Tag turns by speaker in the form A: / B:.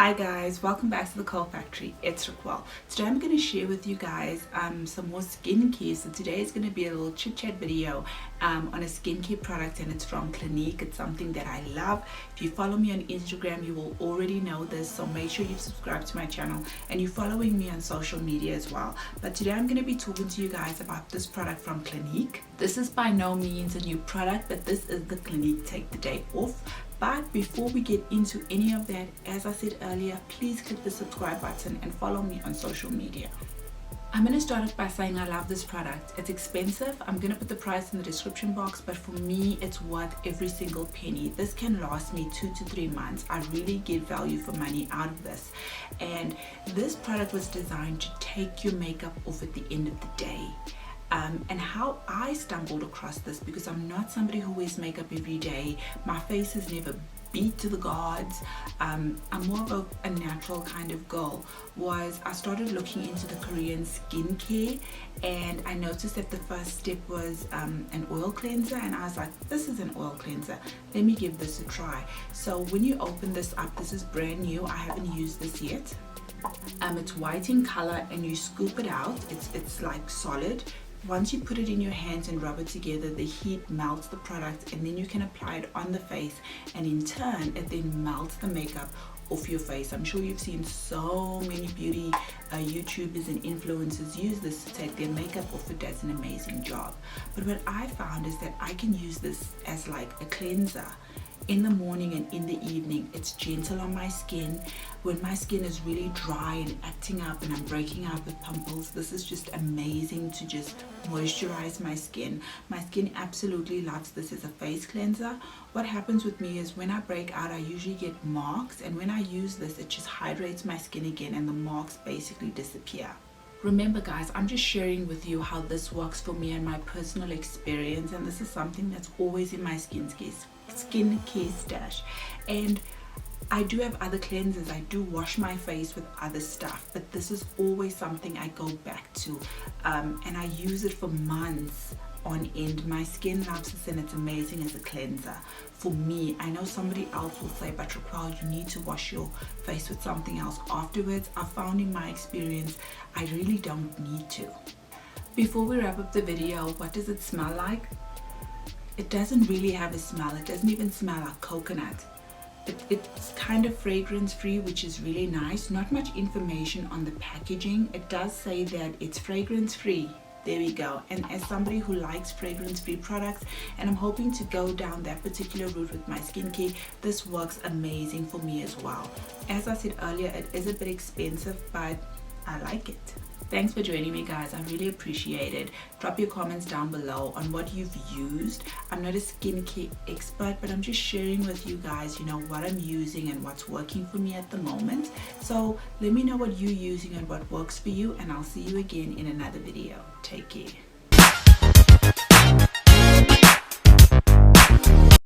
A: Hi guys, welcome back to the Curl Factory. It's Raquel. Today I'm going to share with you guys some more skincare. So today is going to be a little chit chat video on a skincare product, and it's from Clinique. It's something that I love. If you follow me on Instagram, you will already know this, so make sure you subscribe to my channel and you're following me on social media as well. But today I'm going to be talking to you guys about this product from Clinique. This is by no means a new product, but this is the Clinique Take the Day Off. But before we get into any of that, as I said earlier, please click the subscribe button and follow me on social media. I'm going to start off by saying I love this product. It's expensive. I'm going to put the price in the description box, but for me, it's worth every single penny. This can last me 2 to 3 months. I really get value for money out of this. And this product was designed to take your makeup off at the end of the day. And how I stumbled across this, because I'm not somebody who wears makeup every day. My face is never beat to the gods. I'm more of a natural kind of girl. I started looking into the Korean skincare, and I noticed that the first step was an oil cleanser, and I was like, this is an oil cleanser, let me give this a try. So when you open this up, this is brand new. I haven't used this yet. It's white in color, and you scoop it out. It's like solid. Once you put it in your hands and rub it together, the heat melts the product, and then you can apply it on the face, and in turn it then melts the makeup off your face. I'm sure you've seen so many beauty YouTubers and influencers use this to take their makeup off. It does an amazing job. But what I found is that I can use this as like a cleanser in the morning and in the evening. It's gentle on my skin. When my skin is really dry and acting up and I'm breaking out with pimples, this is just amazing to just moisturize my skin. My skin absolutely loves this as a face cleanser. What happens with me is when I break out, I usually get marks, and when I use this, it just hydrates my skin again and the marks basically disappear. Remember guys, I'm just sharing with you how this works for me and my personal experience, and this is something that's always in my skincare stash. And I do have other cleansers. I do wash my face with other stuff, but this is always something I go back to, and I use it for months on end. My skin loves this, and it's amazing as a cleanser for me. I know somebody else will say, but Raquel, you need to wash your face with something else afterwards. I found in my experience I really don't need to. Before we wrap up the video, what does it smell like? It doesn't really have a smell. It doesn't even smell like coconut. It's kind of fragrance free, which is really nice. Not much information on the packaging. It does say that it's fragrance free. There we go. And as somebody who likes fragrance free products, and I'm hoping to go down that particular route with my skincare, this works amazing for me as well. As I said earlier, it is a bit expensive, but I like it. Thanks for joining me guys, I really appreciate it. Drop your comments down below on what you've used. I'm not a skincare expert, but I'm just sharing with you guys, what I'm using and what's working for me at the moment. So let me know what you're using and what works for you, and I'll see you again in another video. Take care.